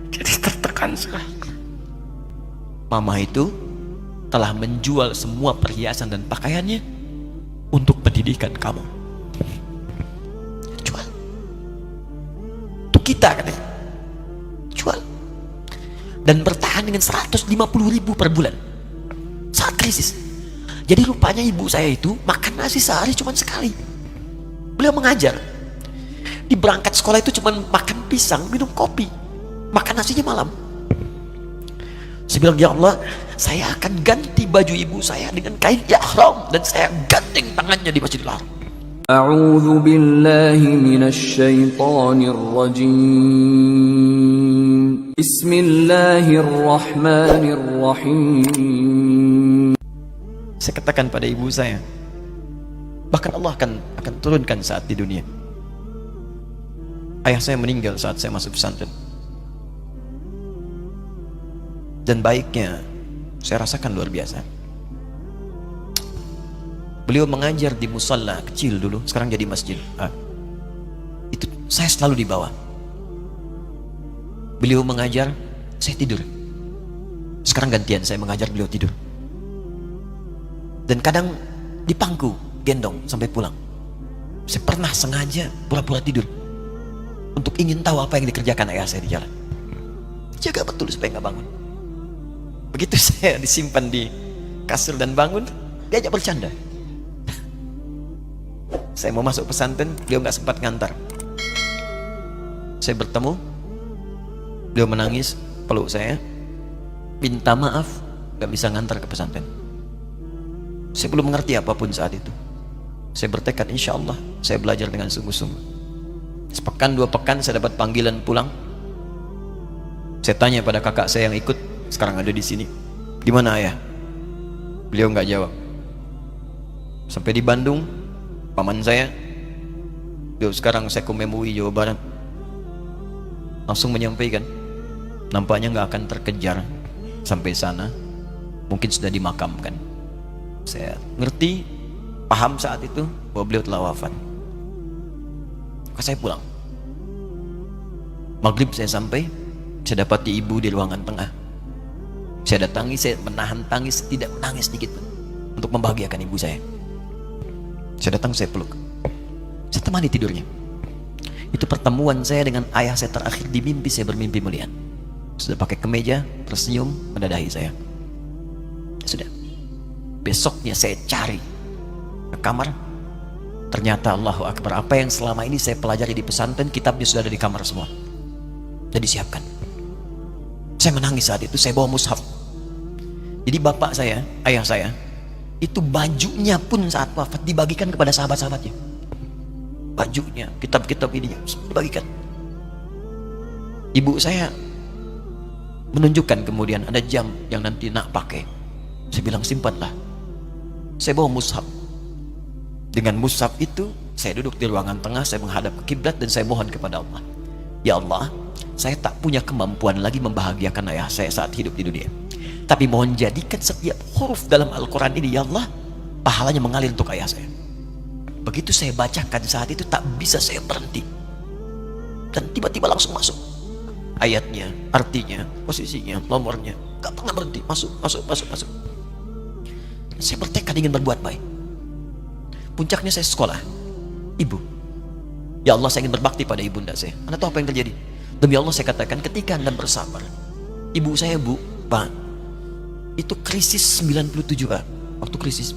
Jadi tertekan sekali. Mama itu telah menjual semua perhiasan dan pakaiannya untuk pendidikan kamu. Jual. Untuk kita katanya. Jual. Dan bertahan dengan 150.000 per bulan saat krisis. Jadi rupanya ibu saya itu makan nasi sehari cuma sekali. Beliau mengajar. Di berangkat sekolah itu cuma makan pisang, minum kopi, makan nasinya malam. Saya bilang, ya Allah, saya akan ganti baju ibu saya dengan kain ihram dan saya gandeng tangannya di Masjidil Haram. A'udzu billahi minasy syaithanir rajim. Bismillahirrahmanirrahim. Saya katakan pada ibu saya, bahkan Allah akan turunkan saat di dunia. Ayah saya meninggal saat saya masuk pesantren. Dan baiknya saya rasakan luar biasa. Beliau mengajar di musalla kecil dulu, sekarang jadi masjid. Itu saya selalu di bawah. Beliau mengajar, saya tidur. Sekarang gantian saya mengajar, beliau tidur. Dan kadang di pangku, gendong sampai pulang. Saya pernah sengaja pura-pura tidur untuk ingin tahu apa yang dikerjakan ayah saya di jalan. Jaga betul supaya nggak bangun. Begitu saya disimpan di kasur dan bangun, diajak bercanda. Saya mau masuk pesantren, beliau nggak sempat ngantar. Saya bertemu, beliau menangis, peluk saya, minta maaf, nggak bisa ngantar ke pesantren. Saya belum mengerti apapun saat itu. Saya bertekad, insya Allah saya belajar dengan sungguh-sungguh. Sepekan, 2 pekan saya dapat panggilan pulang. Saya tanya pada kakak saya yang ikut, sekarang ada di sini, di mana ayah? Beliau nggak jawab. Sampai di Bandung, paman saya, beliau sekarang Sekom MUI Jawa Barat, langsung menyampaikan, nampaknya nggak akan terkejar sampai sana, mungkin sudah dimakamkan. Saya ngerti, paham saat itu bahwa beliau telah wafat. Maka saya pulang. Maghrib saya sampai, saya dapati ibu di ruangan tengah. Saya datangi, saya menahan tangis, tidak menangis sedikit pun untuk membahagiakan ibu saya. Saya datang, saya peluk, saya temani tidurnya. Itu pertemuan saya dengan ayah saya terakhir di mimpi. Saya bermimpi melihat sudah pakai kemeja, tersenyum, mendadahi saya. Sudah. Besoknya saya cari ke kamar, ternyata Allahu Akbar, apa yang selama ini saya pelajari di pesantren, kitabnya sudah ada di kamar semua, sudah disiapkan. Saya menangis saat itu. Saya bawa mushaf. Jadi bapak saya, ayah saya, itu bajunya pun saat wafat dibagikan kepada sahabat-sahabatnya. Bajunya, kitab-kitab ini dibagikan. Ibu saya menunjukkan kemudian ada jam yang nanti nak pakai. Saya bilang, simpanlah. Saya bawa mushaf. Dengan mushaf itu saya duduk di ruangan tengah, saya menghadap ke kiblat dan saya mohon kepada Allah, ya Allah, saya tak punya kemampuan lagi membahagiakan ayah saya saat hidup di dunia, tapi mohon jadikan setiap huruf dalam Al-Quran ini, ya Allah, pahalanya mengalir untuk ayah saya. Begitu saya bacakan saat itu, tak bisa saya berhenti, dan tiba-tiba langsung masuk ayatnya, artinya, posisinya, nomornya, gak pernah berhenti, masuk. Saya bertekad ingin berbuat baik. Puncaknya saya sekolah. Ibu, ya Allah, saya ingin berbakti pada ibunda saya. Anda tahu apa yang terjadi? Demi Allah saya katakan, ketika Anda bersabar, ibu saya, Bu, Pak, itu krisis 97, Pak. Waktu krisis,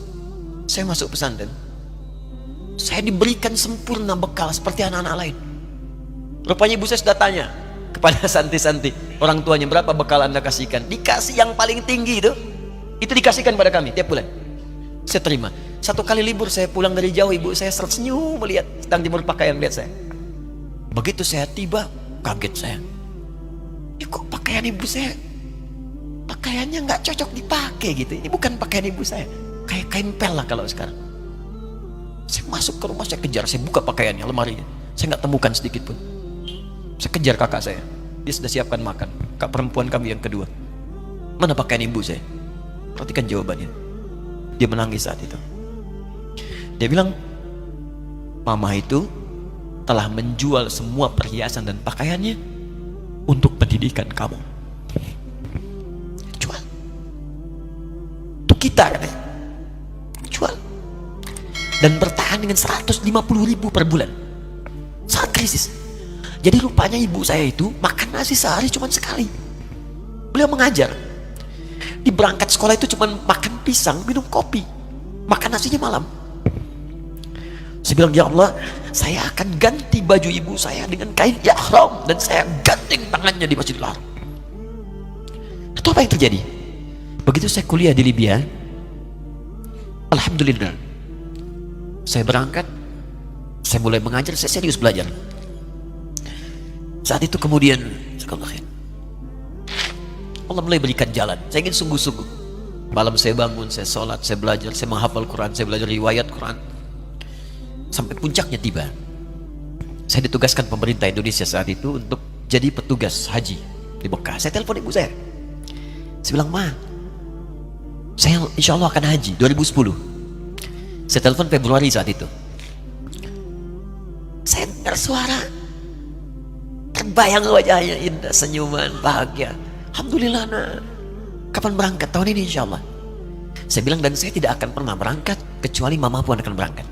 saya masuk pesantren, saya diberikan sempurna bekal seperti anak-anak lain. Rupanya ibu saya sudah tanya kepada santi-santi, orang tuanya, berapa bekal Anda kasihkan? Dikasih yang paling tinggi itu dikasihkan pada kami tiap bulan. Saya terima. Satu kali libur saya pulang dari jauh, ibu saya tersenyum melihat sedang jemur pakaian, lihat saya. Begitu saya tiba, kaget saya. Kok pakaian ibu saya, pakaiannya nggak cocok dipakai gitu. Ini bukan pakaian ibu saya, kayak kain pel lah kalau sekarang. Saya masuk ke rumah, saya kejar, saya buka pakaiannya, lemarinya, saya nggak temukan sedikit pun. Saya kejar kakak saya, dia sudah siapkan makan. Kak perempuan kami yang kedua, mana pakaian ibu saya? Perhatikan jawabannya. Dia menangis saat itu. Dia bilang, Mama itu telah menjual semua perhiasan dan pakaiannya untuk pendidikan kamu. Jual. Untuk kita katanya. Jual. Dan bertahan dengan 150.000 per bulan. Saat krisis. Jadi rupanya ibu saya itu makan nasi sehari cuma sekali. Beliau mengajar. Di berangkat sekolah itu cuma makan pisang, minum kopi. Makan nasinya malam. Saya bilang, ya Allah, saya akan ganti baju ibu saya dengan kain ihram dan saya gandeng tangannya di Masjidil Haram. Itu apa yang terjadi? Begitu saya kuliah di Libya, alhamdulillah, saya berangkat, saya mulai mengajar, saya serius belajar. Saat itu kemudian Allah mulai berikan jalan. Saya ingin sungguh-sungguh. Malam saya bangun, saya sholat, saya belajar, saya menghafal Quran, saya belajar riwayat Quran. Sampai puncaknya tiba. Saya ditugaskan pemerintah Indonesia saat itu untuk jadi petugas haji di Mekah. Saya telepon ibu saya. Saya bilang, Ma, saya insya Allah akan haji 2010. Saya telepon Februari saat itu. Saya dengar suara, terbayang wajahnya indah, senyuman, bahagia. Alhamdulillah, nak. Kapan berangkat? Tahun ini insya Allah. Saya bilang, dan saya tidak akan pernah berangkat kecuali mama pun akan berangkat.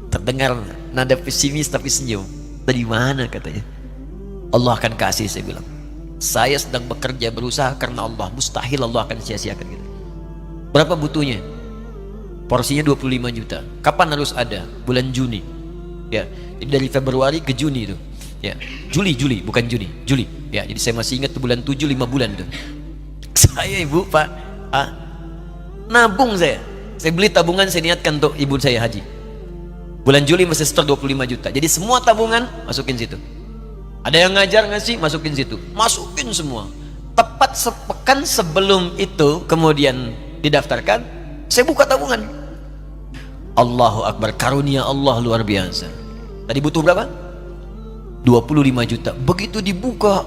Terdengar nada pesimis tapi senyum. Dari mana katanya? Allah akan kasih, saya bilang. Saya sedang bekerja berusaha karena Allah. Mustahil Allah akan sia-siakan gitu. Berapa butuhnya? Porsinya 25 juta. Kapan harus ada? Bulan Juni. Ya, jadi dari Februari ke Juni itu. Ya, Juli bukan Juni, Juli. Ya, jadi saya masih ingat tuh bulan 7, 5 bulan tuh. Saya ibu, Pak, nabung saya. Saya beli tabungan, saya niatkan untuk ibu saya haji. Bulan Juli masih setor 25 juta. Jadi semua tabungan masukin situ. Ada yang ngajar ngasih, masukin situ. Masukin semua. Tepat sepekan sebelum itu kemudian didaftarkan, saya buka tabungan. Allahu Akbar, karunia Allah luar biasa. Tadi butuh berapa? 25 juta. Begitu dibuka,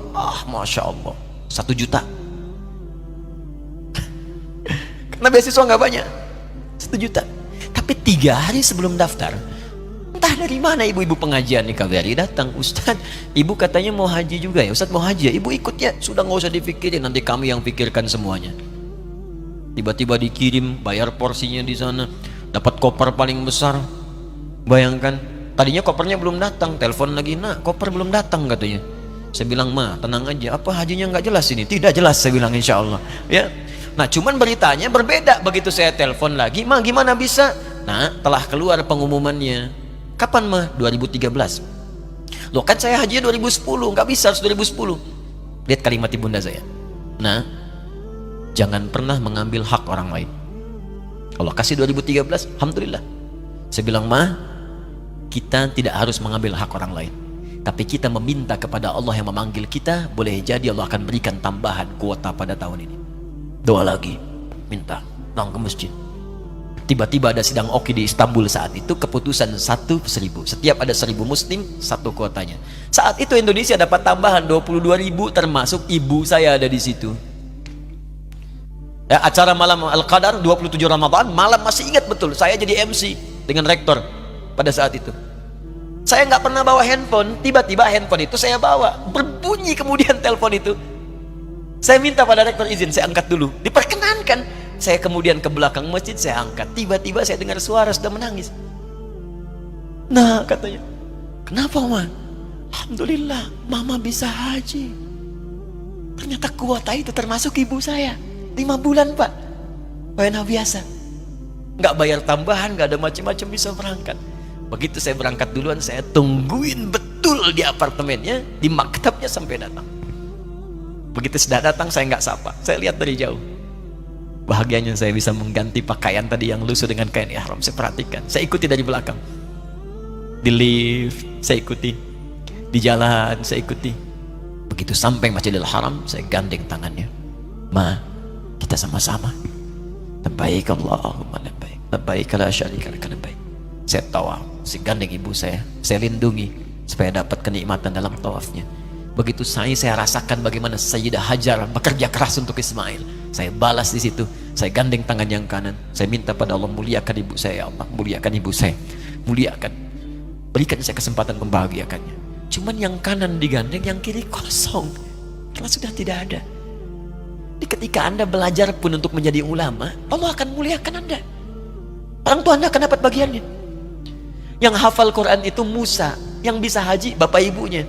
Masya Allah, 1 juta. Karena beasiswa nggak banyak, 1 juta. Tapi 3 hari sebelum daftar, entah dari mana ibu-ibu pengajian di KBRI datang, Ustadz, ibu katanya mau haji juga ya, Ustadz mau haji ya, ibu ikut ya, sudah nggak usah dipikirin, nanti kami yang pikirkan semuanya. Tiba-tiba dikirim, bayar porsinya di sana, dapat koper paling besar. Bayangkan, tadinya kopernya belum datang, telepon lagi, nak koper belum datang katanya. Saya bilang, Ma, tenang aja, apa hajinya nggak jelas ini? Tidak jelas, saya bilang, insya Allah. Ya, nah cuman beritanya berbeda. Begitu saya telepon lagi, Ma, gimana bisa? Nah, telah keluar pengumumannya. Kapan, Ma? 2013. Loh, kan saya hajinya 2010, nggak bisa, harus 2010. Lihat kalimat ibunda saya. Nah, jangan pernah mengambil hak orang lain. Allah kasih 2013, alhamdulillah. Saya bilang, Ma, kita tidak harus mengambil hak orang lain, tapi kita meminta kepada Allah yang memanggil kita. Boleh jadi Allah akan berikan tambahan kuota pada tahun ini. Doa lagi, minta, datang ke masjid. Tiba-tiba ada sidang oki di Istanbul saat itu, keputusan 1/1000. Setiap ada 1000 muslim, 1 kuotanya. Saat itu Indonesia dapat tambahan 22.000, termasuk ibu saya ada di situ. Ya, acara malam Al-Qadar 27 Ramadan, malam masih ingat betul, saya jadi MC dengan rektor pada saat itu. Saya nggak pernah bawa handphone, tiba-tiba handphone itu saya bawa, berbunyi kemudian telepon itu. Saya minta pada rektor izin, saya angkat dulu, diperkenankan. Saya kemudian ke belakang masjid, saya angkat. Tiba-tiba saya dengar suara sudah menangis. Nah, katanya, kenapa, Ma? Alhamdulillah, Mama bisa haji. Ternyata kuota itu termasuk ibu saya. 5 bulan, Pak. Wena biasa. Nggak bayar tambahan, nggak ada macam-macam, bisa berangkat. Begitu saya berangkat duluan, saya tungguin betul di apartemennya, di maktabnya sampai datang. Begitu sudah datang, saya nggak sapa, saya lihat dari jauh. Bahagianya saya bisa mengganti pakaian tadi yang lusuh dengan kain ihram. Saya perhatikan, saya ikuti dari belakang. Di lift, saya ikuti. Di jalan, saya ikuti. Begitu sampai Masjidil Haram, saya gandeng tangannya. Ma, kita sama-sama. Labbaik Allahumma labbaik. Labbaik la syarika lak labbaik. Saya tawaf, saya gandeng ibu saya lindungi supaya dapat kenikmatan dalam tawafnya. Begitu saya rasakan bagaimana Sayyidah Hajar bekerja keras untuk Ismail. Saya balas di situ. Saya gandeng tangan yang kanan. Saya minta pada Allah, muliakan ibu saya, ya Allah, muliakan ibu saya, muliakan. Berikan saya kesempatan membahagiakannya. Cuman yang kanan digandeng, yang kiri kosong. Karena sudah tidak ada. Jadi ketika Anda belajar pun untuk menjadi ulama, Allah akan muliakan Anda. Orang tua Anda akan dapat bagiannya. Yang hafal Quran itu Musa, yang bisa haji bapak ibunya.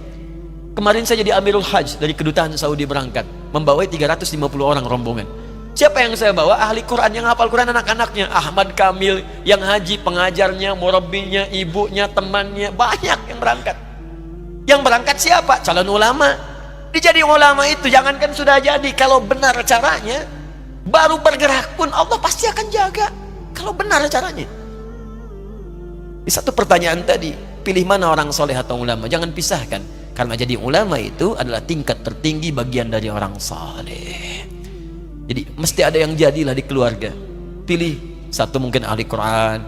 Kemarin saya jadi Amirul Hajj dari kedutaan Saudi berangkat, membawai 350 orang rombongan. Siapa yang saya bawa? Ahli Quran, yang hafal Quran anak-anaknya. Ahmad Kamil, yang haji, pengajarnya, murabbinya, ibunya, temannya, banyak yang berangkat. Yang berangkat siapa? Calon ulama. Dijadi ulama itu, jangankan sudah jadi, kalau benar caranya, baru bergerak pun Allah pasti akan jaga. Kalau benar caranya. Di satu pertanyaan tadi, pilih mana orang soleh atau ulama? Jangan pisahkan. Karena jadi ulama itu adalah tingkat tertinggi bagian dari orang soleh. Jadi mesti ada yang jadilah di keluarga. Pilih satu mungkin ahli Quran,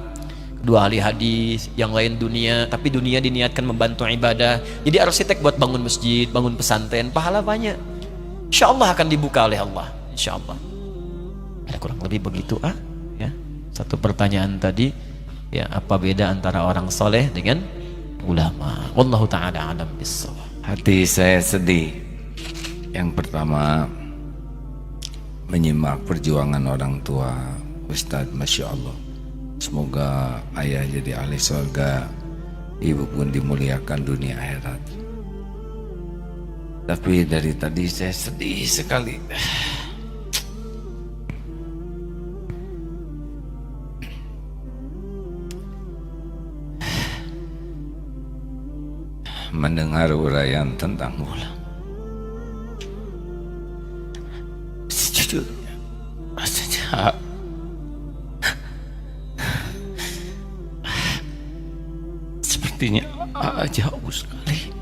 kedua ahli hadis, yang lain dunia, tapi dunia diniatkan membantu ibadah. Jadi arsitek buat bangun masjid, bangun pesantren, pahala banyak. Insya Allah akan dibuka oleh Allah. Insya Allah. Ada kurang lebih begitu ya. Satu pertanyaan tadi, ya, apa beda antara orang soleh dengan ulama? Wallahu ta'ala alam bissawab. Hati saya sedih. Yang pertama, menyimak perjuangan orang tua Ustadz, Masya Allah. Semoga ayah jadi ahli surga, ibu pun dimuliakan dunia akhirat. Tapi dari tadi saya sedih sekali. Mendengar uraian tentang ulama. Sejujurnya, rasanya sepertinya jauh sekali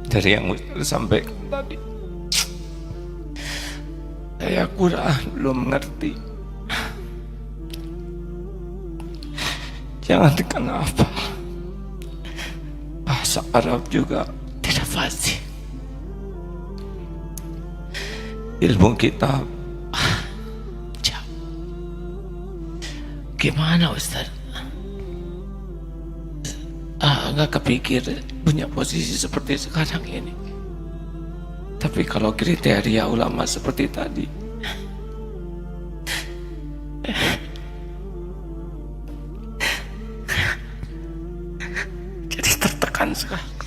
dari yang Ustaz sampaikan tadi. Saya kurang belum mengerti. Jangan kenapa bahasa Arab juga tidak fasih. Ilmu kita jauh. Gimana Ustaz? Nggak kepikir punya posisi seperti sekarang ini. Tapi kalau kriteria ulama seperti tadi, jadi tertekan sekali.